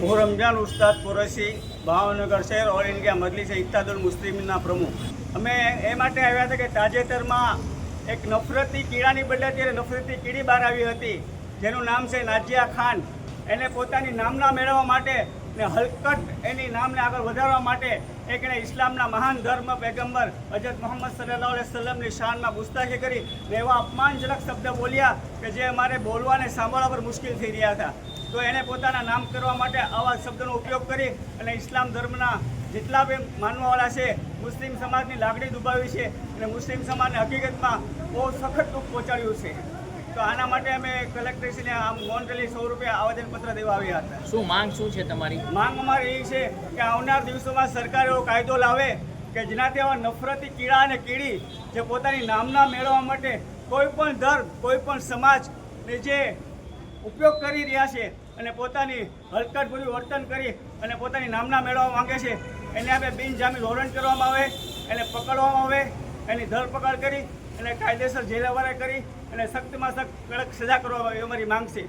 હું રમજાન ઉસ્તાદ કુરેશી, ભાવનગર શહેર all India Majlis ઇત્તાદુલ મુસ્લિમીનના પ્રમુખ। અમે એ માટે આવ્યા હતા કે તાજેતરમાં એક નફરતી કીડાની બદલે અત્યારે નફરતી કીડી બહાર આવી હતી, જેનું નામ છે નાજિયા ખાન। એને પોતાની નામના મેળવવા માટે ને હલકટ એની નામને આગળ વધારવા માટે એક એણે ઇસ્લામના મહાન ધર્મ પૈગંબર હજરત મોહમ્મદ સલ્લલ્લાહુ અલૈહિ વસલ્લમની શાનમાં ગુસ્તાખી કરી ને એવા અપમાનજનક શબ્દ બોલ્યા કે જે અમારે બોલવા અને સાંભળવા પર મુશ્કેલ થઈ રહ્યા હતા। તો એને પોતાના નામ કરવા માટે આવા શબ્દનો ઉપયોગ કરી અને ઇસ્લામ ધર્મના જેટલા બી માનવાવાળા છે, મુસ્લિમ સમાજની લાગણી દુભાવી છે અને મુસ્લિમ સમાજને હકીકતમાં બહુ સખત દુઃખ પહોંચાડ્યું છે। તો આના માટે અમે કલેક્ટરશ્રીને આમ મોન્ટલી 100 રૂપિયા આવેદનપત્ર દેવા આવ્યા હતા। શું માંગ શું છે તમારી? માંગ અમારી એ છે કે આવનાર દિવસોમાં સરકાર એવો કાયદો લાવે કે જેનાથી આવા નફરતી કીડા અને કીડી જે પોતાની નામના મેળવવા માટે કોઈ પણ ધર્મ, કોઈ પણ સમાજને જે ઉપયોગ કરી રહ્યા છે અને પોતાની હલકટભર્યું વર્તન કરી અને પોતાની નામના મેળવવા માંગે છે, એને આપણે બિનજામીન વોરંટ કરવામાં આવે, એને પકડવામાં આવે, એની ધરપકડ કરી અને કાયદેસર જેલવાળા કરી અને સખ્તમાં સખ્ત કડક સજા કરવામાં આવે, એ અમારી માંગ છે।